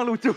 yang lucu.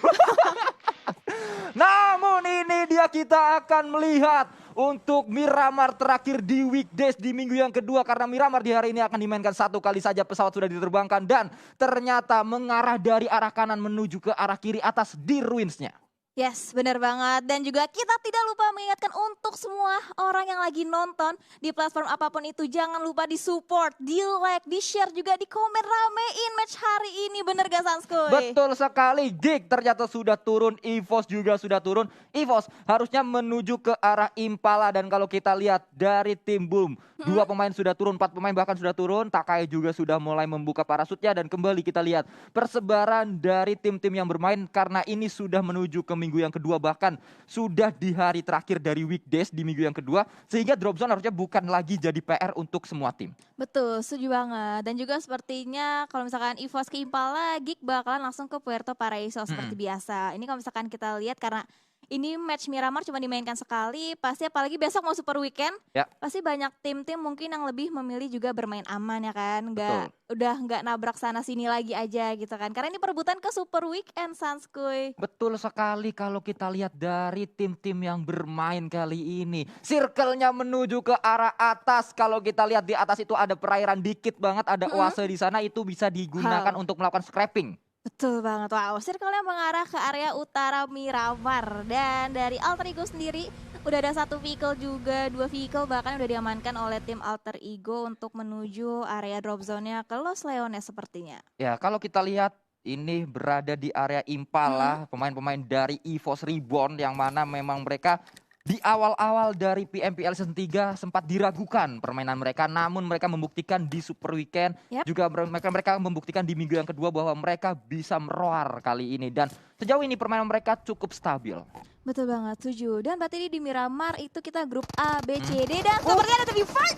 Namun ini dia kita akan melihat untuk Miramar terakhir di weekdays di minggu yang kedua. Karena Miramar di hari ini akan dimainkan 1 kali saja, pesawat sudah diterbangkan. Dan ternyata mengarah dari arah kanan menuju ke arah kiri atas di ruinsnya. Yes, benar banget. Dan juga kita tidak lupa mengingatkan untuk semua orang yang lagi nonton di platform apapun itu, jangan lupa di support, di like, di share, juga di komen, ramein match hari ini. Bener gak Sanskuy? Betul sekali, Gig ternyata sudah turun, EVOS juga sudah turun. EVOS harusnya menuju ke arah Impala, dan kalau kita lihat dari tim Boom, 2 pemain sudah turun, 4 pemain bahkan sudah turun. Takai juga sudah mulai membuka parasutnya, dan kembali kita lihat persebaran dari tim-tim yang bermain karena ini sudah menuju ke minggu yang kedua, bahkan sudah di hari terakhir dari weekdays di minggu yang kedua, sehingga drop zone harusnya bukan lagi jadi PR untuk semua tim. Betul, setuju banget. Dan juga sepertinya kalau misalkan EVOS ke Impala, Gig bakalan langsung ke Puerto Paraíso seperti biasa. Ini kalau misalkan kita lihat karena ini match Miramar cuma dimainkan sekali, pasti apalagi besok mau Super Weekend, Ya. pasti banyak tim-tim mungkin yang lebih memilih juga bermain aman ya kan, Betul. udah nggak nabrak sana sini lagi aja gitu kan, karena ini perebutan ke Super Weekend Sanskuy. Betul sekali kalau kita lihat dari tim-tim yang bermain kali ini. Circle-nya menuju ke arah atas. Kalau kita lihat di atas itu ada perairan dikit banget, ada oase di sana, itu bisa digunakan Wow. untuk melakukan scrapping. Betul banget, wow, circle-nya mengarah ke area utara Miramar. Dan dari Alter Ego sendiri udah ada 1 vehicle juga, 2 vehicle bahkan udah diamankan oleh tim Alter Ego untuk menuju area drop zone-nya ke Los Leones sepertinya. Ya, kalau kita lihat ini berada di area Impala, pemain-pemain dari EVOS Reborn yang mana memang mereka di awal-awal dari PMPL Season 3 sempat diragukan permainan mereka, namun mereka membuktikan di Super Weekend, Yap. juga mereka membuktikan di minggu yang kedua bahwa mereka bisa meroar kali ini, dan sejauh ini permainan mereka cukup stabil. Betul banget, setuju. Dan berarti ini di Miramar itu kita grup A, B, C, D. Dan sepertinya ada TV fight.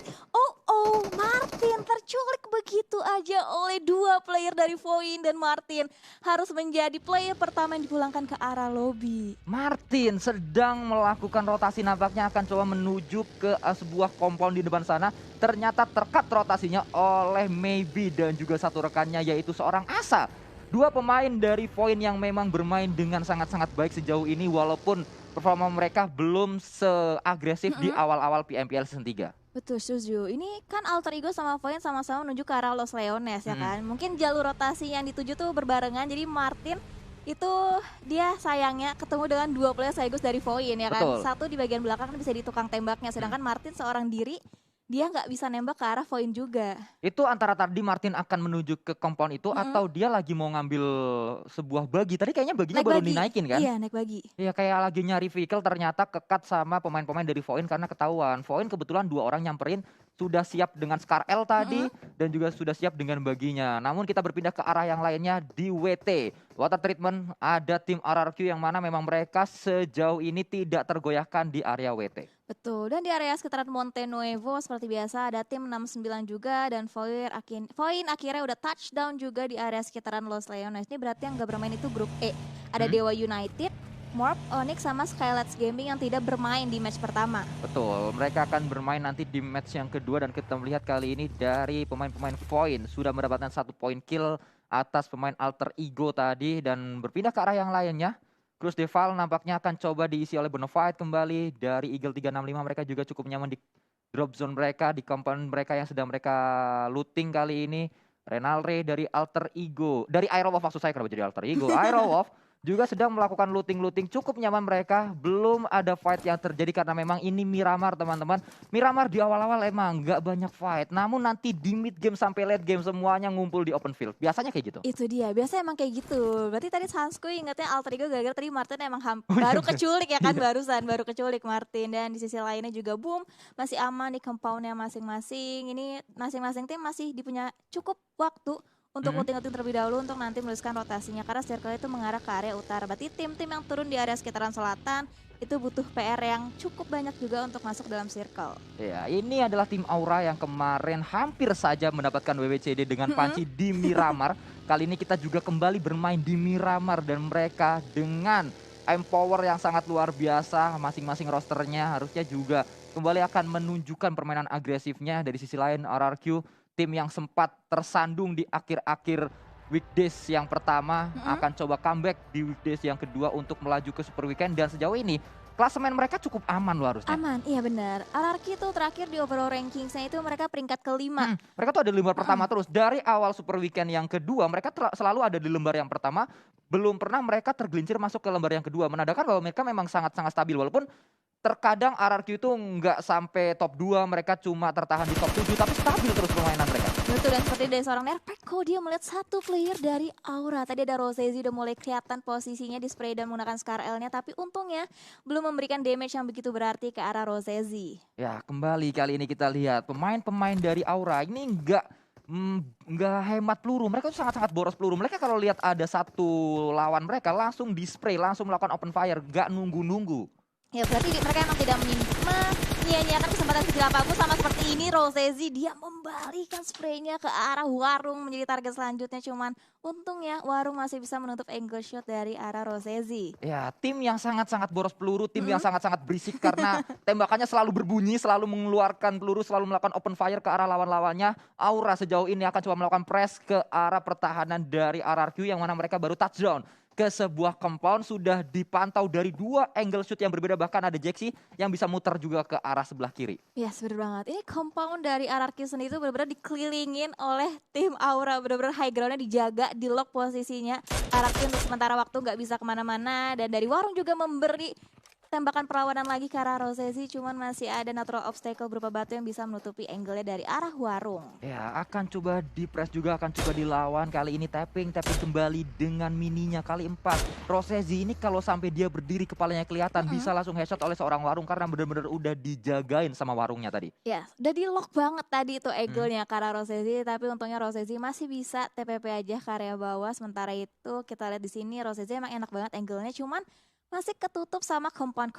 Oh, Martin terculik begitu aja oleh 2 player dari Voin. Dan Martin harus menjadi player pertama yang dipulangkan ke arah lobby. Martin sedang melakukan rotasi, nampaknya akan coba menuju ke sebuah compound di depan sana. Ternyata terkat rotasinya oleh Maybe dan juga 1 rekannya, yaitu seorang Asa. 2 pemain dari Voin yang memang bermain dengan sangat-sangat baik sejauh ini, walaupun performa mereka belum seagresif di awal-awal PMPL Season 3. Betul, setuju. Ini kan Alter Ego sama Voin sama-sama menuju ke arah Los Leones ya kan. Mungkin jalur rotasi yang dituju tuh berbarengan. Jadi Martin itu dia sayangnya ketemu dengan 2 player sekaligus dari Voin ya kan. Betul. 1 di bagian belakang kan bisa di tukang tembaknya. Sedangkan Martin seorang diri, dia nggak bisa nembak ke arah Voin juga. Itu antara tadi Martin akan menuju ke compound itu atau dia lagi mau ngambil sebuah bagi. Tadi kayaknya baginya baru bagi. dinaikin kan? Iya, naik bagi. Iya, kayak lagi nyari vehicle, ternyata kekat sama pemain-pemain dari Voin karena ketahuan. Voin kebetulan 2 orang nyamperin, sudah siap dengan Scar L tadi dan juga sudah siap dengan baginya. Namun kita berpindah ke arah yang lainnya di WT. Water Treatment, ada tim RRQ yang mana memang mereka sejauh ini tidak tergoyahkan di area WT. Betul, dan di area sekitaran Monte Nuevo seperti biasa ada tim 69 juga, dan Voin akhirnya udah touchdown juga di area sekitaran Los Leones. Ini berarti yang gak bermain itu grup E. Ada Dewa United, Morph, Onyx sama Skylights Gaming yang tidak bermain di match pertama. Betul, mereka akan bermain nanti di match yang kedua, dan kita melihat kali ini dari pemain-pemain Voin sudah mendapatkan 1 point kill atas pemain Alter Ego tadi, dan berpindah ke arah yang lainnya. Cruz Deval nampaknya akan coba diisi oleh Bonafide kembali. Dari Eagle 365 mereka juga cukup nyaman di drop zone mereka, di compound mereka yang sedang mereka looting kali ini. Renalre dari Alter Ego, dari Aerowolf maksud saya, kenapa jadi Alter Ego? Aerowolf juga sedang melakukan looting-looting, cukup nyaman mereka. Belum ada fight yang terjadi karena memang ini Miramar teman-teman. Miramar di awal-awal emang gak banyak fight, namun nanti di mid game sampai late game semuanya ngumpul di open field. Biasanya kayak gitu. Itu dia, biasanya emang kayak gitu. Berarti tadi Sanskuy ingatnya Alter Ego gara-gara tadi Martin emang baru keculik ya kan, baru keculik Martin. Dan di sisi lainnya juga Boom masih aman di compoundnya masing-masing. Ini masing-masing tim masih punya cukup waktu untuk looting-looting terlebih dahulu untuk nanti menuliskan rotasinya, karena circle itu mengarah ke area utara. Berarti tim-tim yang turun di area sekitaran selatan itu butuh PR yang cukup banyak juga untuk masuk dalam circle. Ya, ini adalah tim Aura yang kemarin hampir saja mendapatkan WWCD dengan panci di Miramar. Kali ini kita juga kembali bermain di Miramar, dan mereka dengan empower yang sangat luar biasa. Masing-masing rosternya harusnya juga kembali akan menunjukkan permainan agresifnya. Dari sisi lain RRQ, tim yang sempat tersandung di akhir-akhir weekdays yang pertama Mm-mm. akan coba comeback di weekdays yang kedua untuk melaju ke Super Weekend dan sejauh ini klasemen mereka cukup aman loh harusnya. Aman, iya benar. RRQ tuh terakhir di overall rankingsnya itu mereka peringkat kelima. Mereka tuh ada di lembar pertama terus. Dari awal Super Weekend yang kedua, mereka selalu ada di lembar yang pertama. Belum pernah mereka tergelincir masuk ke lembar yang kedua. Menandakan bahwa mereka memang sangat-sangat stabil. Walaupun terkadang RRQ itu nggak sampai top 2, mereka cuma tertahan di top 7. Tapi stabil terus permainan mereka. Betul, dan seperti dari seorang Nerpeko, dia melihat satu player dari Aura. Tadi ada Rosezi udah mulai kelihatan posisinya di spray dan menggunakan Scar L-nya. Tapi untungnya belum memberikan damage yang begitu berarti ke arah Rosezi. Ya kembali kali ini kita lihat pemain-pemain dari Aura ini nggak hemat peluru. Mereka tuh sangat-sangat boros peluru. Mereka kalau lihat ada satu lawan mereka langsung di spray, langsung melakukan open fire, nggak nunggu-nunggu. Ya berarti mereka emang tidak menyia-nyiakan kesempatan kecil apapun. Sama seperti ini Rosezi, dia membalikan spraynya ke arah Warung menjadi target selanjutnya. Cuman untungnya Warung masih bisa menutup angle shot dari arah Rosezi. Ya, tim yang sangat-sangat boros peluru, tim yang sangat-sangat berisik karena tembakannya selalu berbunyi, selalu mengeluarkan peluru, selalu melakukan open fire ke arah lawan-lawannya. Aura sejauh ini akan coba melakukan press ke arah pertahanan dari RRQ yang mana mereka baru touchdown ke sebuah compound, sudah dipantau dari 2 angle shoot yang berbeda, bahkan ada Jaxi yang bisa muter juga ke arah sebelah kiri. Yes, bener banget. Ini compound dari RRQ sendiri itu benar-benar dikelilingin oleh tim Aura. Benar-benar high groundnya dijaga, di lock posisinya. RRQ untuk sementara waktu nggak bisa kemana-mana. Dan dari Warung juga memberi tembakan perlawanan lagi ke arah Rosezi, cuman masih ada natural obstacle berupa batu yang bisa menutupi angle-nya dari arah Warung. Ya, akan coba di press juga, akan coba dilawan. Kali ini tapping kembali dengan mininya kali 4. Rosezi ini kalau sampai dia berdiri kepalanya kelihatan bisa langsung headshot oleh seorang Warung karena benar-benar udah dijagain sama Warungnya tadi. Ya, udah di lock banget tadi itu angle-nya ke arah Rosezi, tapi untungnya Rosezi masih bisa TPP aja ke area bawah. Sementara itu kita lihat di sini Rosezi emang enak banget angle-nya, cuman masih ketutup sama compound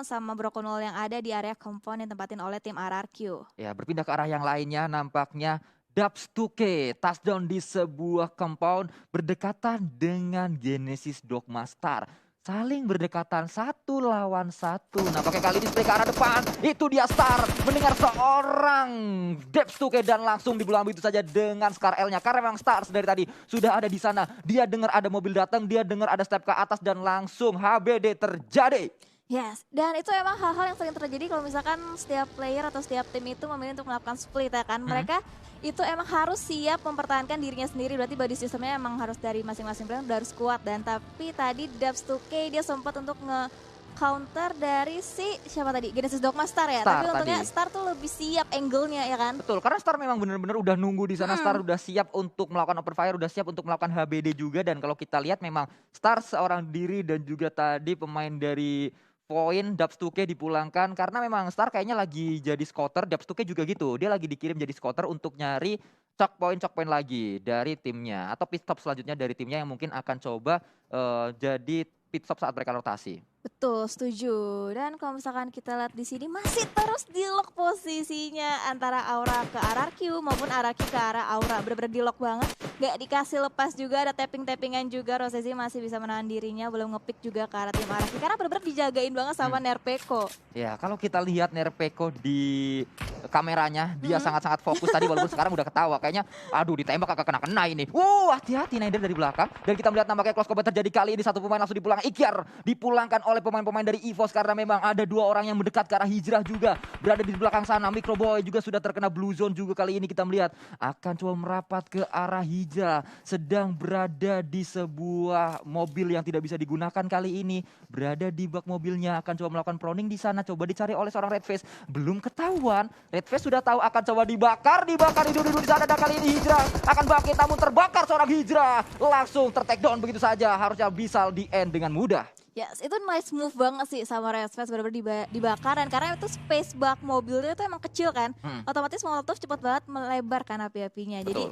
sama Brokonol yang ada di area compound yang tempatin oleh tim RRQ. Ya, berpindah ke arah yang lainnya nampaknya Dubs 2K touchdown di sebuah compound berdekatan dengan Genesis Dogma Star. Saling berdekatan 1 lawan 1. Nah, pakai kali ini spray ke arah depan. Itu dia Star mendengar seorang Dubs 2K dan langsung dibuang begitu saja dengan Scar L-nya. Karena memang Stars dari tadi sudah ada di sana. Dia dengar ada mobil datang, dia dengar ada step ke atas dan langsung HBD terjadi. Yes, dan itu emang hal-hal yang sering terjadi kalau misalkan setiap player atau setiap tim itu memilih untuk melakukan split ya kan. Mereka itu emang harus siap mempertahankan dirinya sendiri. Berarti body systemnya emang harus dari masing-masing player udah harus kuat. Dan tapi tadi Dubs 2K dia sempat untuk nge-counter dari siapa tadi? Genesis Dogma Star ya. Star tapi untungnya tadi. Star tuh lebih siap angle-nya ya kan. Betul, karena Star memang benar-benar udah nunggu di sana. Star udah siap untuk melakukan open fire, udah siap untuk melakukan HBD juga. Dan kalau kita lihat memang Star seorang diri dan juga tadi pemain dari Dubs 2K dipulangkan karena memang Star kayaknya lagi jadi scotter. Dubs 2K juga gitu, dia lagi dikirim jadi scotter untuk nyari chalk point lagi dari timnya atau pit stop selanjutnya dari timnya yang mungkin akan coba jadi pit stop saat mereka rotasi. Betul, setuju. Dan kalau misalkan kita lihat di sini masih terus di lock posisinya antara Aura ke RRQ maupun RRQ ke arah Aura. Bener-bener di lock banget. Gak dikasih lepas juga, ada tapping-tappingan juga. Rosezi masih bisa menahan dirinya, belum ngepick juga ke arah tim RRQ. Karena bener-bener dijagain banget sama Nerpeko. Ya, kalau kita lihat Nerpeko di kameranya, dia sangat-sangat fokus tadi walaupun sekarang udah ketawa. Kayaknya, aduh ditembak kagak kena ini. Hati-hati Naider dari belakang. Dan kita melihat nampaknya close combat terjadi kali ini. Satu pemain langsung dipulangkan. Ikyar dipulangkan oleh pemain-pemain dari EVOS karena memang ada 2 orang yang mendekat ke arah Hijrah juga. Berada di belakang sana. Microboy juga sudah terkena blue zone juga kali ini kita melihat. Akan coba merapat ke arah Hijrah. Sedang berada di sebuah mobil yang tidak bisa digunakan kali ini. Berada di bak mobilnya. Akan coba melakukan proning di sana. Coba dicari oleh seorang Redface. Belum ketahuan. Redface sudah tahu akan coba dibakar. Hidup di sana. Dan kali ini Hijrah akan bangkit. Namun terbakar seorang Hijrah. Langsung ter-take down begitu saja. Harusnya bisa di end dengan mudah. Yes, itu nice move banget sih sama Redface, bener-bener dibakar. Dan karena itu space bak mobilnya itu emang kecil kan, otomatis Molotov cepet banget melebar kan api-apinya. Jadi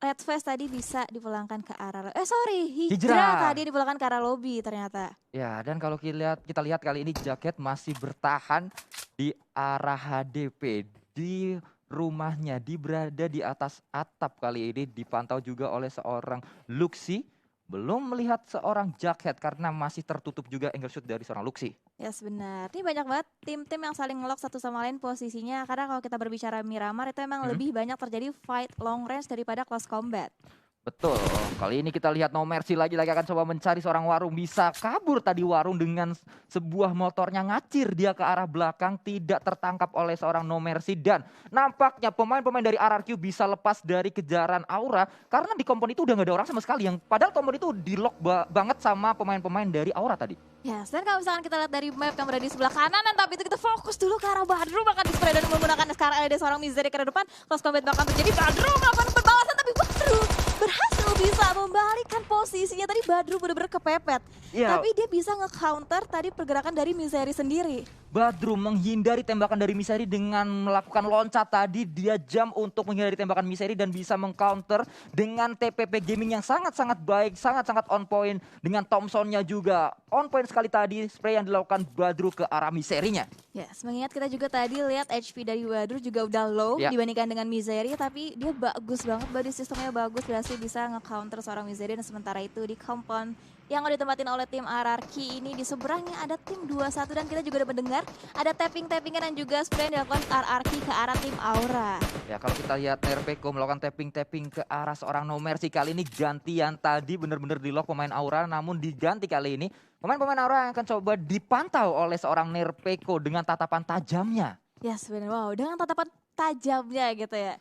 Redface tadi bisa dipulangkan ke arah Hijrah tadi dipulangkan ke arah lobby ternyata. Ya, dan kalau kita lihat kali ini Jacket masih bertahan di arah HDP di rumahnya, berada di atas atap kali ini, dipantau juga oleh seorang Luxi. Belum melihat seorang Jacket karena masih tertutup juga angle shoot dari seorang Luxi. Yes, benar. Ini banyak banget tim-tim yang saling ngelock satu sama lain posisinya. Karena kalau kita berbicara Miramar itu emang lebih banyak terjadi fight long range daripada close combat. Betul, kali ini kita lihat No Mercy lagi-lagi akan coba mencari seorang Warung. Bisa kabur tadi Warung dengan sebuah motornya ngacir dia ke arah belakang. Tidak tertangkap oleh seorang No Mercy. Dan nampaknya pemain-pemain dari RRQ bisa lepas dari kejaran Aura. Karena di kompon itu udah gak ada orang sama sekali. Yang padahal kompon itu di lock banget sama pemain-pemain dari Aura tadi. Yes, dan kalau misalkan kita lihat dari map yang berada di sebelah kanan, dan tapi itu kita fokus dulu ke arah Badru, bahkan di spray dan menggunakan SKRL dari seorang Misery ke depan. Close combat bahkan terjadi, Badru melakukan perbalasan, tapi Badru berhasil bisa membalikan posisinya. Tadi Badru benar-benar kepepet, Iya. tapi dia bisa nge-counter tadi pergerakan dari Misery sendiri. Badru menghindari tembakan dari Misery dengan melakukan loncat tadi. Dia jump untuk menghindari tembakan Misery dan bisa mengcounter dengan TPP gaming yang sangat-sangat baik, sangat-sangat on point. Dengan Thompsonnya juga on point sekali tadi spray yang dilakukan Badru ke arah Misery-nya. Yes, mengingat kita juga tadi lihat HP dari Badru juga udah low Ya. dibandingkan dengan Misery, tapi dia bagus banget, body sistemnya bagus, berhasil bisa nge-counter seorang Misery. Dan sementara itu di compound yang ditempatin oleh tim RRQ ini, di seberangnya ada tim 21, dan kita juga udah mendengar ada tapping-tappingan dan juga spray yang dilakukan RRQ ke arah tim Aura. Ya, kalau kita lihat Nerpeko melakukan tapping-tapping ke arah seorang No Mercy. Kali ini gantian, tadi benar-benar di lock pemain Aura, namun diganti kali ini. Pemain-pemain Aura yang akan coba dipantau oleh seorang Nerpeko dengan tatapan tajamnya. Yes, benar. Wow, dengan tatapan tajamnya gitu ya.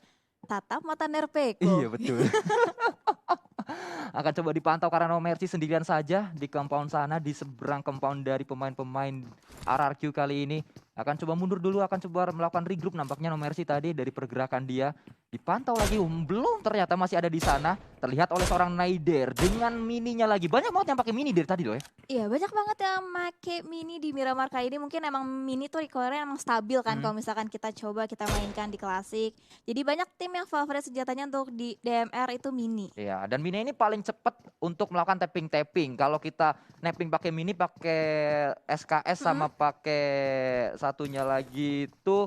Tatap mata Nerpeko. Iya, betul. Akan coba dipantau karena No Mercy sendirian saja di compound sana, di seberang compound dari pemain-pemain RRQ kali ini. Akan coba mundur dulu, akan coba melakukan regroup. Nampaknya No Mercy tadi dari pergerakan dia dipantau lagi, belum, ternyata masih ada di sana. Terlihat oleh seorang Naider dengan mininya lagi. Banyak banget yang pakai mini dari tadi loh ya. Iya, banyak banget yang make mini di Miramar kali ini. Mungkin emang mini tuh recoilnya emang stabil kan kalau misalkan kita coba kita mainkan di klasik. Jadi banyak tim yang favorit senjatanya untuk di DMR itu mini. Iya, dan mini ini paling cepat untuk melakukan tapping-tapping. Kalau kita napping pakai mini, pakai SKS sama pakai satunya lagi itu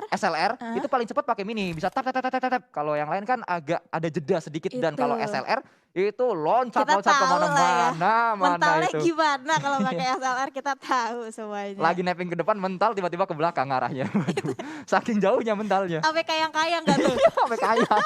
SLR itu paling cepat pakai mini, bisa tap tap tap tap tap. Kalau yang lain kan agak ada jeda sedikit. Dan kalau Itu. SLR itu loncat Kita tahu kemana-mana, lah ya, mana mentalnya itu. gimana kalau pakai SLR, kita tahu semuanya. Lagi napping ke depan, mental tiba-tiba ke belakang arahnya. Waduh, saking jauhnya mentalnya. Sampai kayang-kayang gak tuh? Sampai kaya.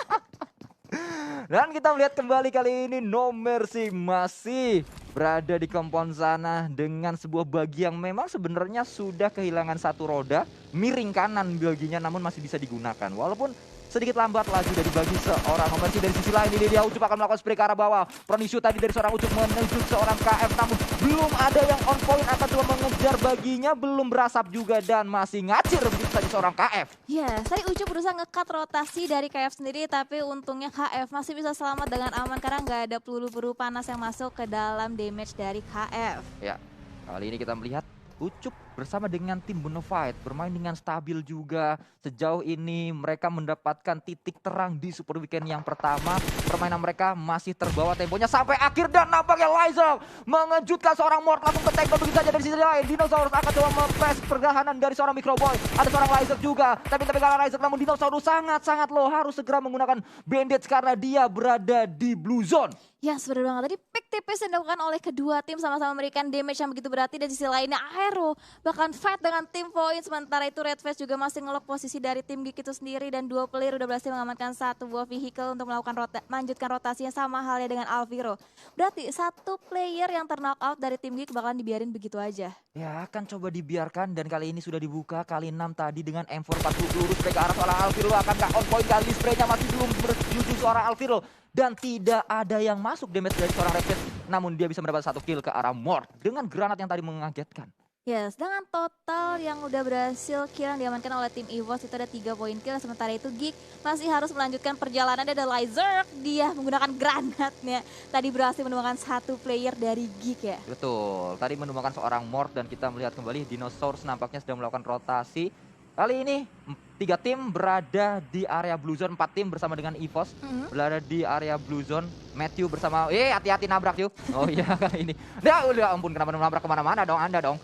Dan kita melihat kembali kali ini No Mercy masih berada di compound sana dengan sebuah bagi yang memang sebenarnya sudah kehilangan satu roda, miring kanan baginya, namun masih bisa digunakan. Walaupun sedikit lambat laju dari bagi seorang No Mercy. Dari sisi lain ini dia Ucup akan melakukan spray ke arah bawah. Pronishu tadi dari seorang Ucup menuju seorang KF, namun belum ada yang on point, akan coba mengejar baginya, belum berasap juga dan masih ngacir begitu saja seorang KF. Ya, tadi Ucup berusaha nge-cut rotasi dari KF sendiri, tapi untungnya KF masih bisa selamat dengan aman karena nggak ada peluru-peluru panas yang masuk ke dalam damage dari KF. Ya, kali ini kita melihat Ucup bersama dengan tim Bonafide bermain dengan stabil juga. Sejauh ini mereka mendapatkan titik terang di Super Weekend yang pertama. Permainan mereka masih terbawa temponya sampai akhir, dan nampaknya Lyzerg mengejutkan seorang Mort, langsung ke tackle begitu saja. Dari sisi lain Dinosaurus akan coba mempes pertahanan dari seorang Microboy. Ada seorang Lyzerg juga, tapi kalau Lyzerg, namun Dinosaurus sangat-sangat low, harus segera menggunakan bandage karena dia berada di blue zone. Ya, benar banget. Tadi pick tipis yang dilakukan oleh kedua tim sama-sama memberikan damage yang begitu berarti. Dan sisi lainnya Aero bahkan fight dengan tim Point. Sementara itu Red Face juga masih ngelock posisi dari tim Geek itu sendiri. Dan dua player udah berhasil mengamankan satu buah vehicle untuk melakukan melanjutkan rotasinya, sama halnya dengan Alviro. Berarti satu player yang terknock out dari tim Geek bakalan dibiarin begitu aja. Ya, akan coba dibiarkan, dan kali ini sudah dibuka kali 6 tadi dengan M440 peluru spray ke arah seorang Alviro. Akankah on point kali spraynya masih belum menuju seorang Alviro, dan tidak ada yang masuk damage dari seorang Red Face, namun dia bisa mendapat satu kill ke arah Mort dengan granat yang tadi mengagetkan. Yes, dengan total yang udah berhasil kill yang diamankan oleh tim EVOS itu ada 3 poin kill. Sementara itu Geek masih harus melanjutkan perjalanan. Ada Lyzerg, dia menggunakan granatnya. Tadi berhasil menemukan satu player dari Geek ya. Betul, tadi menemukan seorang Mort, dan kita melihat kembali Dinosaurus nampaknya sedang melakukan rotasi. Kali ini 3 tim berada di area Blue Zone, 4 tim bersama dengan EVOS berada di area Blue Zone. Matthew bersama, hati-hati nabrak yuk. Oh iya, kali ini. Udah ampun, kenapa nabrak kemana-mana dong Anda dong.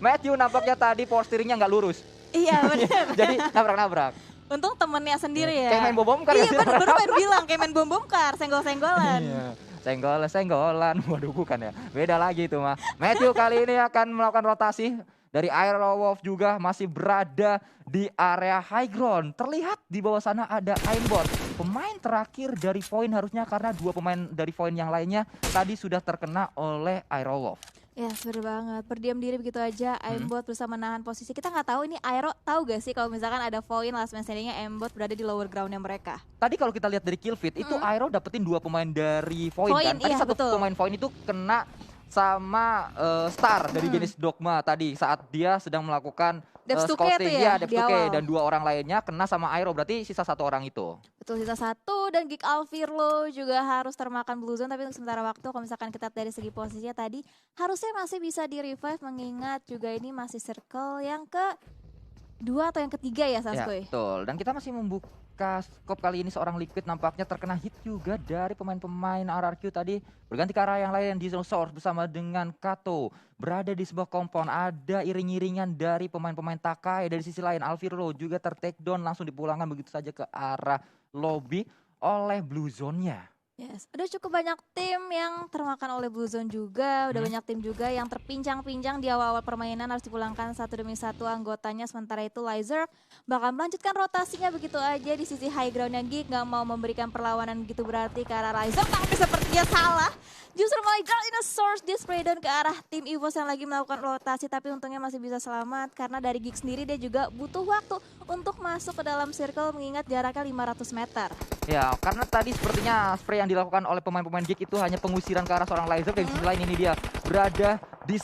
Matthew nampaknya tadi power steeringnya nggak lurus. Iya benar. Jadi nabrak-nabrak. Untung temennya sendiri ya. Kayak main bom-bom kar. Iya bener, baru main bilang kayak main bom-bom kar, senggol-senggolan. Iya. Senggolan. Waduh, bukan ya. Beda lagi itu mah. Matthew kali ini akan melakukan rotasi. Dari Aerowolf juga masih berada di area high ground. Terlihat di bawah sana ada Aimbot. pemain terakhir dari Void harusnya, karena 2 pemain dari Void yang lainnya tadi sudah terkena oleh Aerowolf. Ya, bener banget. Berdiam diri begitu aja, Aimbot berusaha menahan posisi. Kita nggak tahu ini Aero tahu gak sih kalau misalkan ada Void last man standing-nya Aimbot berada di lower ground-nya mereka. Tadi kalau kita lihat dari kill feed, itu Aero dapetin 2 pemain dari Void kan. Tadi iya, satu betul. pemain Void itu kena sama Star dari Genesis Dogma tadi saat dia sedang melakukan Devstuke scouting. itu ya, Iya, di Devstuke, awal. dan 2 orang lainnya kena sama Aero, berarti sisa 1 orang itu. Betul, sisa 1 dan Geek Alvirlo juga harus termakan Blue Zone, tapi untuk sementara waktu kalau misalkan kita dari segi posisinya tadi harusnya masih bisa di revive, mengingat juga ini masih circle yang ke-2 atau yang ketiga ya, Ya, Sanskoy. betul. Dan kita masih membuka scope kali ini, seorang Liquid nampaknya terkena hit juga dari pemain-pemain RRQ tadi. Berganti ke arah yang lain, Dinosaur bersama dengan Kato berada di sebuah compound. Ada iring-iringan dari pemain-pemain Takai. Dari sisi lain, Alvirlo juga ter-take down, langsung dipulangkan begitu saja ke arah lobby oleh Blue Zone-nya. Yes, udah cukup banyak tim yang termakan oleh Blue Zone juga, udah banyak tim juga yang terpincang-pincang di awal-awal permainan, harus dipulangkan satu demi satu anggotanya. Sementara itu Lizer bakal melanjutkan rotasinya begitu aja di sisi high ground yang Geek nggak mau memberikan perlawanan begitu berarti ke arah Lizer, tapi sepertinya salah. Justru Lizer in a source di spray down ke arah tim EVOS yang lagi melakukan rotasi, tapi untungnya masih bisa selamat karena dari Geek sendiri dia juga butuh waktu untuk masuk ke dalam circle mengingat jaraknya 500 meter. Ya, karena tadi sepertinya spray yang dilakukan oleh pemain-pemain Geek itu hanya pengusiran ke arah seorang Lizer. Dan di sisi lain ini dia berada di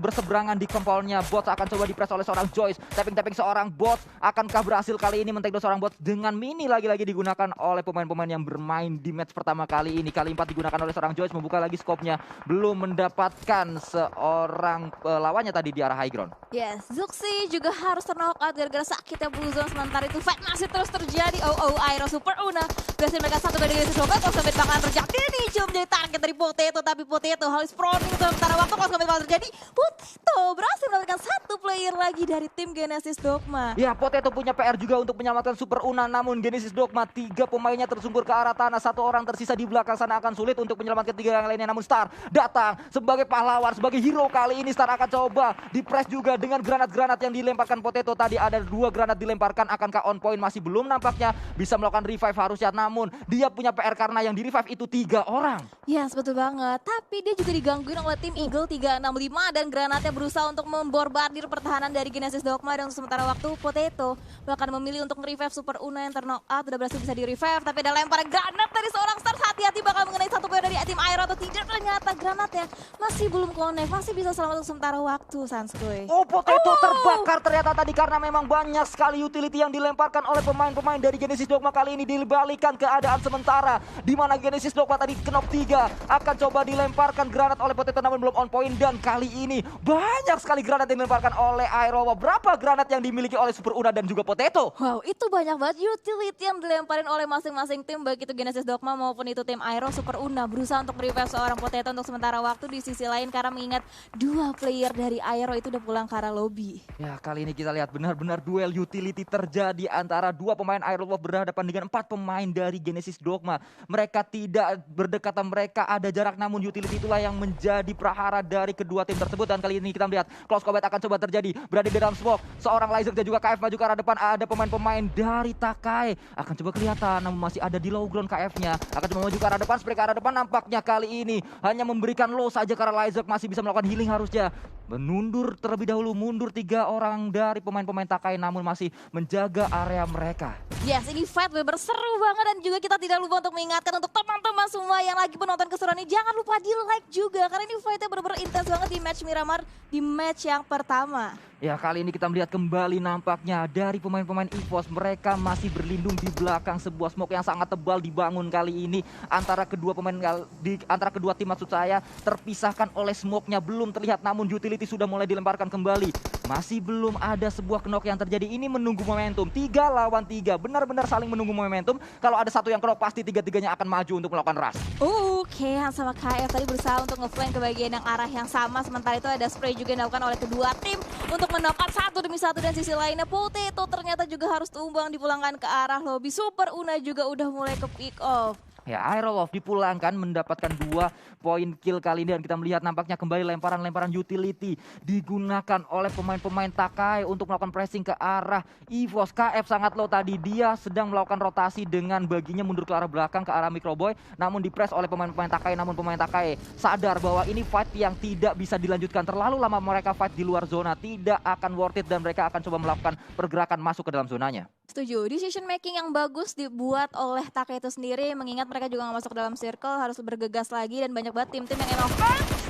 berseberangan di compoundnya. Bots akan coba dipress oleh seorang Joyce. Tapping seorang Bots. Akankah berhasil kali ini men-take down seorang Bots dengan mini lagi-lagi digunakan oleh pemain-pemain yang bermain di match pertama kali ini. Kali 4 digunakan oleh seorang Joyce, membuka lagi scope-nya. Belum mendapatkan seorang lawannya tadi di arah high ground. Yes, Zuxi juga harus knock-out gara-gara sakitnya Blue Zone. Sementara itu fight masih terus terjadi. Aero Super Una berhasil mereka satu banding dengan Sobat. Sampai bakalan terjadi nih, cuma menjadi target dari Potato, tapi Potato harus proning sementara waktu kalau bakal terjadi. Potato berhasil mendapatkan 1 player lagi dari tim Genesis Dogma. Ya, Potato punya PR juga untuk menyelamatkan Super Una, namun Genesis Dogma 3 pemainnya tersungkur ke arah tanah. 1 orang tersisa di belakang sana, akan sulit untuk menyelamatkan 3 yang lainnya. Namun Star datang sebagai pahlawan, sebagai hero kali ini. Star akan coba di-press juga dengan granat-granat yang dilemparkan Potato. Tadi ada 2 granat dilemparkan, akankah on point? Masih belum nampaknya bisa melakukan revive harusnya. Namun dia punya PR karena yang di-revive itu 3 orang. Yes, betul banget. Tapi dia juga digangguin oleh tim Eagle 365 dan granatnya berusaha untuk memborbardir pertahanan dari Genesis Dogma. Dan untuk sementara waktu Potato bahkan memilih untuk nge-revive Super Una yang ter-knock out. Udah berhasil bisa di-revive, tapi ada lemparan granat dari seorang Star. Hati-hati bakal mengenai 1 player dari tim Aero atau tidak. Ternyata granatnya masih belum connect, masih bisa selamat untuk sementara waktu, Sanskoy. Oh, Potato terbakar ternyata tadi karena memang banyak sekali utility yang dilemparkan oleh pemain-pemain dari Genesis Dogma. Kali ini dibalikan keadaan sementara, di mana Genesis Dogma tadi knock 3 akan coba dilemparkan granat oleh Potato namun belum on point. Dan kali ini banyak sekali granat yang dilemparkan oleh Aero. Berapa granat yang dimiliki oleh Super Una dan juga Potato? Wow, itu banyak banget utility yang dilemparin oleh masing-masing tim, baik itu Genesis Dogma maupun itu tim Aero. Super Una berusaha untuk revive seorang Potato untuk sementara waktu. Di sisi lain karena mengingat 2 player dari Aero itu udah pulang ke arah lobby. Ya, kali ini kita lihat benar-benar duel utility terjadi antara 2 pemain Aerowolf berhadapan dengan 4 pemain dari Genesis Dogma. Mereka tidak berdekatan, mereka ada jarak, namun utility itulah yang menjadi prahara dari kedua tim tersebut. Dan kali ini kita melihat close combat akan coba terjadi, berada di dalam smoke. Seorang Lizer dan juga KF maju ke arah depan. Ada pemain-pemain dari Takai akan coba kelihatan, namun masih ada di low ground. KF-nya akan coba maju ke arah depan, spray ke arah depan. Nampaknya kali ini hanya memberikan low saja karena Lizer masih bisa melakukan healing harusnya. Menundur terlebih dahulu, mundur 3 orang dari pemain-pemain Takai namun masih menjaga area mereka. Yes, ini fight bener seru banget dan juga kita tidak lupa untuk mengingatkan untuk teman-teman semua yang lagi menonton keseruan ini, jangan lupa di like juga karena ini fightnya bener-bener intens banget di match Miramar, di match yang pertama. Ya, kali ini kita melihat kembali nampaknya dari pemain-pemain EVOS, mereka masih berlindung di belakang sebuah smoke yang sangat tebal dibangun kali ini antara kedua pemain antara kedua tim, maksud saya, terpisahkan oleh smoke-nya belum terlihat, namun utility sudah mulai dilemparkan kembali. Masih belum ada sebuah knock yang terjadi. Ini menunggu momentum 3 lawan 3, benar-benar saling menunggu momentum. Kalau ada satu yang knock pasti 3-3-nya akan maju untuk melakukan rush. Oke, sama KF tadi berusaha untuk nge-flank ke bagian yang arah yang sama. Sementara itu ada spray juga yang dilakukan oleh kedua tim untuk mendapat 1 demi 1. Dan sisi lainnya Potato ternyata juga harus tumbang dipulangkan ke arah lobby. Super Una juga udah mulai ke pick off. Ya, Aerolov dipulangkan mendapatkan 2 poin kill kali ini dan kita melihat nampaknya kembali lemparan-lemparan utility digunakan oleh pemain-pemain Takai untuk melakukan pressing ke arah EVOS. KF sangat low tadi, dia sedang melakukan rotasi dengan baginya mundur ke arah belakang ke arah Microboy, namun dipress oleh pemain-pemain Takai. Namun pemain Takai sadar bahwa ini fight yang tidak bisa dilanjutkan, terlalu lama mereka fight di luar zona, tidak akan worth it dan mereka akan coba melakukan pergerakan masuk ke dalam zonanya. Setuju, decision making yang bagus dibuat oleh Takai itu sendiri, mengingat mereka juga nggak masuk ke dalam circle, harus bergegas lagi dan banyak banget tim-tim yang emang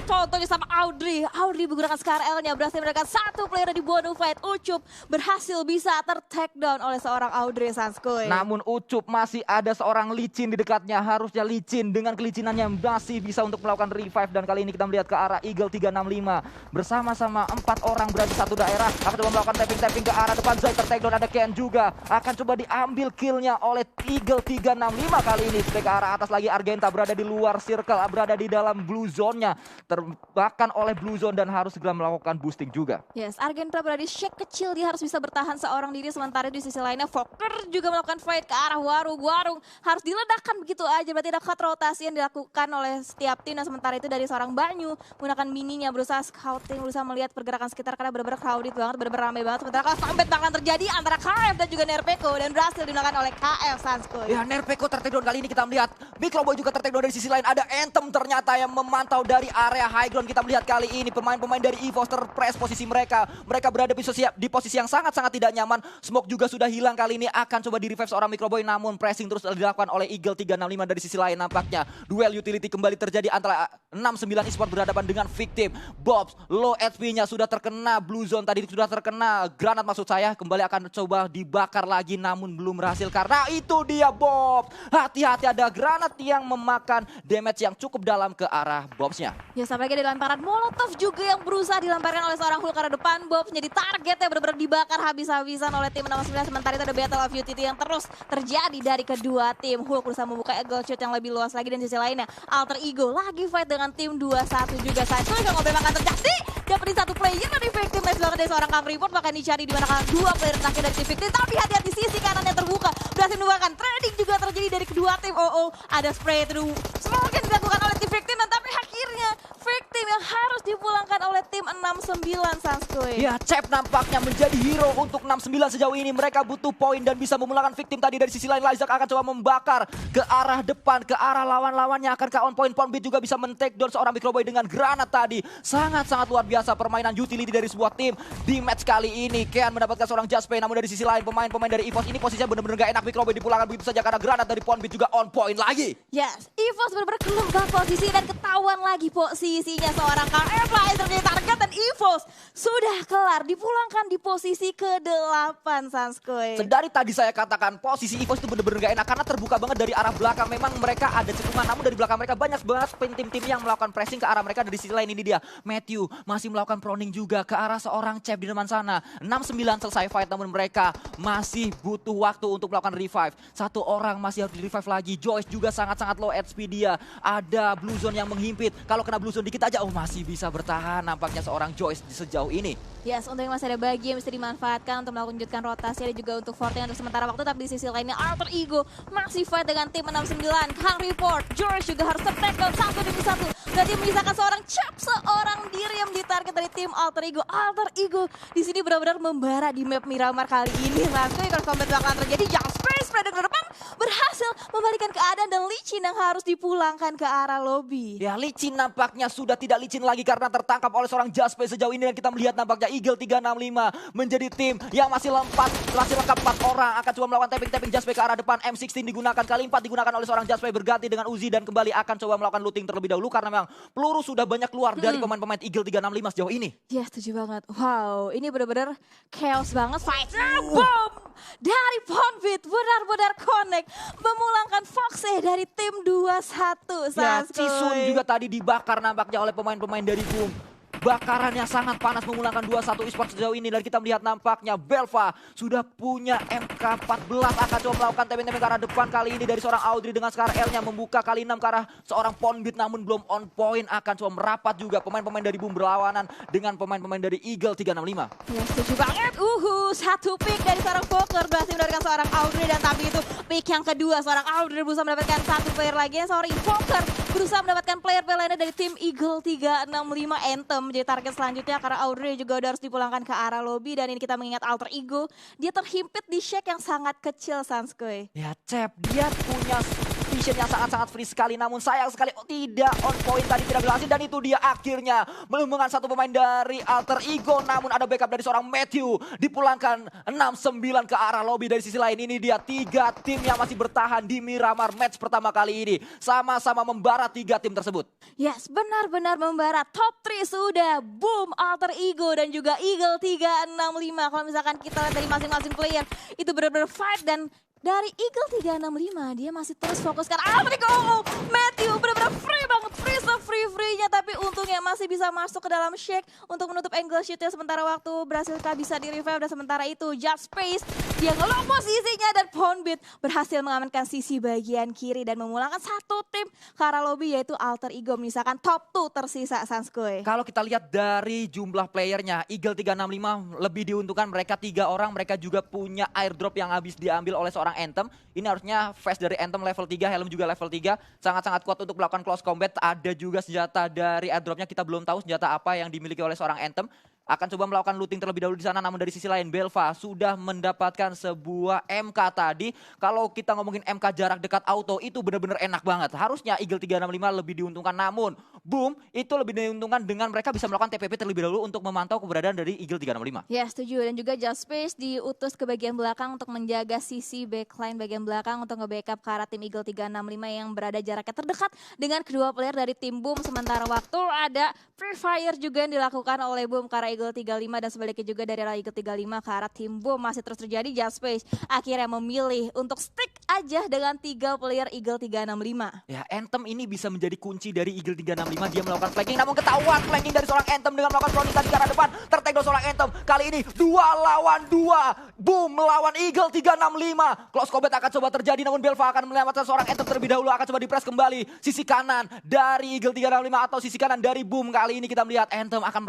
contohnya sama Audrey menggunakan SCAR-L-nya berhasil mereka satu player di bonus fight. Ucup berhasil bisa ter-takedown oleh seorang Audrey Sanskoy. Namun Ucup masih ada seorang licin di dekatnya, harusnya licin dengan kelicinannya masih bisa untuk melakukan revive dan kali ini kita melihat ke arah Eagle 365 bersama-sama 4 orang berada di satu daerah akan coba melakukan tapping ke arah depan. Zai ter-takedown, ada Ken juga akan coba diambil killnya oleh Eagle 365 kali ini. Ke arah atas lagi Argenta berada di luar circle, berada di dalam blue zone-nya, terbakar oleh blue zone dan harus segera melakukan boosting juga. Yes, Argenta berada di shake kecil, dia harus bisa bertahan seorang diri, sementara di sisi lainnya Fokker juga melakukan fight ke arah Warung harus diledakkan begitu aja. Berarti ada cut rotasi yang dilakukan oleh setiap tim, dan sementara itu dari seorang Banyu menggunakan mininya berusaha scouting, berusaha melihat pergerakan sekitar karena benar-benar crowded banget, benar-benar ramai banget. Sementara kalau sampai bahkan terjadi antara KF dan juga Nerpeko dan berhasil digunakan oleh KF Sanskoy. Ya, Nerpeko ter-takedown kali ini kita melihat Microboy juga ter-takedown dari sisi lain. Ada Anthem ternyata yang memantau dari area high ground. Kita melihat kali ini pemain-pemain dari EVOS terpress posisi mereka. Mereka berada di posisi yang sangat-sangat tidak nyaman. Smoke juga sudah hilang kali ini, akan coba di revive seorang Microboy, namun pressing terus dilakukan oleh Eagle 365 dari sisi lain. Nampaknya duel utility kembali terjadi antara 69 Esports berhadapan dengan Victim. Bobs low HP-nya sudah terkena blue zone, tadi sudah terkena granat maksud saya, kembali akan coba dibakar lagi namun belum berhasil karena itu dia Bob. Hati-hati, ada granat yang memakan damage yang cukup dalam ke arah Bobsnya. Ya, sampai ada lemparan Molotov juga yang berusaha dilemparkan oleh seorang Hulk ke arah depan. Bobs jadi targetnya benar-benar dibakar habis-habisan oleh tim 69. Sementara itu ada Battle of Utility yang terus terjadi dari kedua tim. Hulk berusaha membuka eagle shot yang lebih luas lagi, dan di sisi lainnya Alter Ego lagi fight dengan tim 21 juga. Sancho yang ngobrol akan terjadi, dapetin satu player dari Victim. Nice banget dari seorang Kang Report, bahkan dicari di mana kan dua player terakhir dari tim Victim. Tapi hati-hati, sisi kanan yang terbuka berhasil menemukan trading juga terjadi dari kedua tim. Ada spray itu semakin dilakukan oleh tim Victim, dan tapi akhirnya Victim yang harus dipulangkan oleh tim 69 Sanskoy. Ya, Cep nampaknya menjadi hero untuk 69 sejauh ini. Mereka butuh poin dan bisa memulangkan Victim tadi. Dari sisi lain Lizak akan coba membakar ke arah depan, ke arah lawan-lawannya. Akankah on point? Poundbeat juga bisa men-take down seorang Microboy dengan granat tadi. Sangat-sangat luar biasa permainan utility dari sebuah tim di match kali ini. Kean mendapatkan seorang Jaspe, namun dari sisi lain pemain-pemain dari EVOS ini posisinya benar-benar gak enak. Microboy dipulangkan begitu saja karena granat dari Poundbeat juga on point lagi. Yes, EVOS benar-benar keluar posisi dan ketahuan lagi posisinya seorang KF Laser menjadi target, dan EVOS sudah kelar dipulangkan di posisi ke-8 Sanskoy. Dari tadi saya katakan posisi EVOS itu benar-benar gak enak karena terbuka banget dari arah belakang. Memang mereka ada cekungan, namun dari belakang mereka banyak banget tim-tim yang melakukan pressing ke arah mereka. Dari sisi lain ini dia Matthew masih melakukan proning juga ke arah seorang Cep di depan sana. 69 selesai fight, namun mereka masih butuh waktu untuk melakukan revive. Satu orang masih harus di revive lagi. Joyce juga sangat-sangat low HP dia. Ada blue zone yang menghimpit. Kalau kena blue zone dikit aja, masih bisa bertahan nampaknya seorang Joyce sejauh ini. Yes, untuk yang masih ada bagi yang bisa dimanfaatkan untuk melanjutkan rotasi, ada juga untuk Forte untuk sementara waktu. Tapi di sisi lainnya Alter Ego masih fight dengan tim 69. Kang Report, George juga harus ter-tackle satu demi satu. Berarti menyisakan seorang Cap, seorang diri yang ditarget dari tim Alter Ego. Alter Ego di sini benar-benar membara di map Miramar kali ini. Langsung kalau combat bakalan terjadi, jump space, Predator ke depan berhasil membalikan keadaan, dan Licin yang harus dipulangkan ke arah lobby. Ya, Licin nampaknya sudah tidak licin lagi karena tertangkap oleh seorang Jaspe sejauh ini, dan kita melihat nampaknya Eagle 365 menjadi tim yang masih lengkap 4 orang. Akan coba melakukan tapping Jaspe ke arah depan. M16 digunakan, kali 4 digunakan oleh seorang Jaspe berganti dengan Uzi, dan kembali akan coba melakukan looting terlebih dahulu karena memang peluru sudah banyak keluar dari pemain-pemain Eagle 365 sejauh ini. Ya, setuju banget. Wow, ini benar-benar chaos banget fight-nya. Boom! Dari Poundbeat benar-benar connect, memulangkan Foxe dari tim 21. Ya, Cisun juga tadi dibakar nampaknya oleh pemain-pemain dari Boom. bakaran yang sangat panas memulangkan 2-1 esports sejauh ini. Dan kita melihat nampaknya Belva sudah punya MK14, akan coba melakukan tembak-tembak ke arah depan kali ini dari seorang Audrey dengan Scar L-nya membuka kali 6 ke arah seorang Ponbit, namun belum on point. Akan coba merapat juga pemain-pemain dari Boom berlawanan dengan pemain-pemain dari Eagle 365. Ya setuju banget. Satu pick dari seorang Fokker berhasil mendapatkan seorang Audrey, dan tapi itu pick yang kedua seorang Audrey berusaha mendapatkan satu player lagi. Sorry, Fokker berusaha mendapatkan player-player lainnya dari tim Eagle 365. Anthem menjadi target selanjutnya karena Audrey juga udah harus dipulangkan ke arah lobby, dan ini kita mengingat Alter Ego dia terhimpit di shack yang sangat kecil, Sanskoy. Ya Cep, dia punya vision yang sangat-sangat free sekali, namun sayang sekali tidak on point tadi, tidak berhasil. Dan itu dia akhirnya melumpuhkan satu pemain dari Alter Ego, namun ada backup dari seorang Matthew, dipulangkan 6-9 ke arah lobby. Dari sisi lain ini dia 3 tim yang masih bertahan di Miramar match pertama kali ini, sama-sama membara 3 tim tersebut. Yes, benar-benar membara. Top 3 sudah Boom, Alter Ego, dan juga Eagle 365. Kalau misalkan kita lihat dari masing-masing player, itu benar-benar fight. Dan dari Eagle 365 dia masih terus fokus karena Alter Ego. Matthew benar-benar free banget, free-nya, tapi untungnya masih bisa masuk ke dalam shake untuk menutup angle shootnya. Sementara waktu berhasil bisa di revive, dan sementara itu Just Space dia ngelock posisinya, dan Ponbit berhasil mengamankan sisi bagian kiri dan memulangkan satu tim ke arah lobby, yaitu Alter Ego menyisakan top 2 tersisa, Sanskoy. Kalau kita lihat dari jumlah playernya, Eagle 365 lebih diuntungkan, mereka 3 orang, mereka juga punya airdrop yang habis diambil oleh seorang Anthem. Ini harusnya fast dari Anthem level 3, helm juga level 3, sangat-sangat kuat untuk melakukan close combat. Ada juga senjata dari airdropnya, kita belum tahu senjata apa yang dimiliki oleh seorang Anthem. Akan coba melakukan looting terlebih dahulu di sana, namun dari sisi lain Belva sudah mendapatkan sebuah MK tadi. Kalau kita ngomongin MK jarak dekat auto, itu benar-benar enak banget. Harusnya Eagle 365 lebih diuntungkan, namun Boom itu lebih diuntungkan dengan mereka bisa melakukan TPP terlebih dahulu untuk memantau keberadaan dari Eagle 365. Ya setuju, dan juga Just Space diutus ke bagian belakang untuk menjaga sisi backline bagian belakang untuk nge-backup ke arah tim Eagle 365 yang berada jaraknya terdekat dengan kedua player dari tim Boom. Sementara waktu ada Free Fire juga yang dilakukan oleh Boom ke arah Eagle 35, dan sebaliknya juga dari arah Eagle 35 ke arah tim Boom masih terus terjadi. Just Space akhirnya memilih untuk stick aja dengan 3 player Eagle 365. Ya, Anthem ini bisa menjadi kunci dari Eagle 365. Dia melakukan flanking, namun ketahuan flanking dari seorang Anthem dengan melakukan flanking tadi ke arah depan. Tertag seorang Anthem. Kali ini 2 lawan 2. Boom melawan Eagle 365. Close combat akan coba terjadi, namun Belva akan melewatkan seorang Anthem terlebih dahulu. Akan coba di-press kembali sisi kanan dari Eagle 365 atau sisi kanan dari Boom. Kali ini kita melihat Anthem akan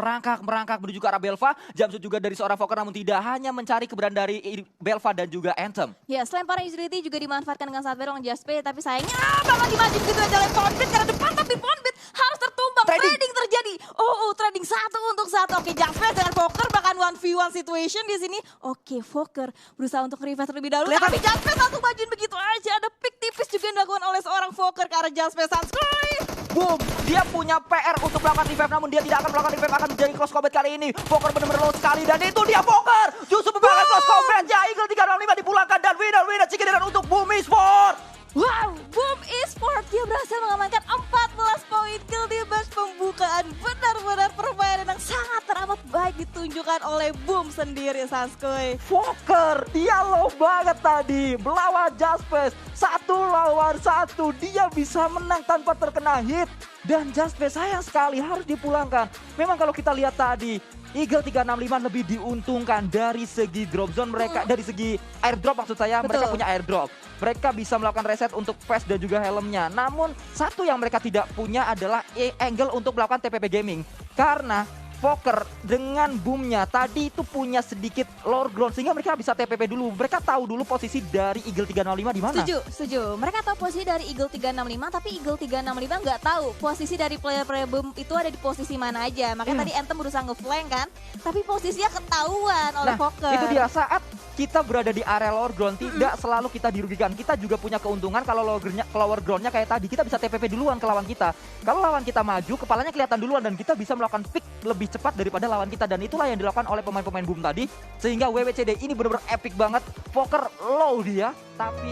merangkak menuju ke arah Belva. Jumpsuit juga dari seorang Fokker, namun tidak hanya mencari keberadaan dari Belva dan juga Anthem. Ya, selemparan utility juga dimanfaatkan dengan sangat baik oleh Just Space, tapi sayangnya banget dimaju gitu aja oleh Ponbit ke arah depan, tapi Ponbit harus tertumbang. Trading terjadi. Trading 1-1. Oke, Just Space dengan Fokker bahkan 1v1 situation di sini. Oke, Fokker berusaha untuk revive terlebih dahulu, tapi Just Space langsung majuin begitu aja. Ada pick tipis juga yang dilakukan oleh seorang Fokker ke arah Just Space. Sanskoy. Boom, dia punya PR untuk melakukan revive, namun dia tidak akan melakukan revive, akan menjadi close combat kali ini. Fokker benar-benar low sekali, dan itu dia Fokker justru memberikan close combat. Ya, Eagle 365 dipulangkan, dan winner chicken dinner untuk Boom Esports. Wow, Boom Esports dia berhasil mengamankan 14 poin kill di match pembukaan. Benar-benar permainan yang sangat teramat baik ditunjukkan oleh Boom sendiri, Sanskoy. Fokker, dia low banget tadi melawan Just Space. 1 lawan 1, dia bisa menang tanpa terkena hit. Dan Just Space sayang sekali harus dipulangkan. Memang kalau kita lihat tadi, Eagle 365 lebih diuntungkan dari segi drop zone mereka, dari segi airdrop maksud saya. Betul. Mereka punya airdrop. Mereka bisa melakukan reset untuk vest dan juga helmnya. Namun satu yang mereka tidak punya adalah angle untuk melakukan TPP gaming. Karena Fokker dengan Boomnya tadi itu punya sedikit lower ground sehingga mereka bisa TPP dulu. Mereka tahu dulu posisi dari Eagle 365 di mana. Setuju. Mereka tahu posisi dari Eagle 365, tapi Eagle 365 nggak tahu posisi dari player-player Boom itu ada di posisi mana aja. Makanya tadi Anthem berusaha nge-flank kan, tapi posisinya ketahuan oleh Fokker. Itu dia, saat kita berada di area lower ground tidak selalu kita dirugikan. Kita juga punya keuntungan kalau lower groundnya kayak tadi. Kita bisa TPP duluan ke lawan kita. Kalau lawan kita maju, kepalanya kelihatan duluan dan kita bisa melakukan pick lebih cepat daripada lawan kita, dan itulah yang dilakukan oleh pemain-pemain Boom tadi sehingga WWCD ini benar-benar epic banget. Fokker low dia, tapi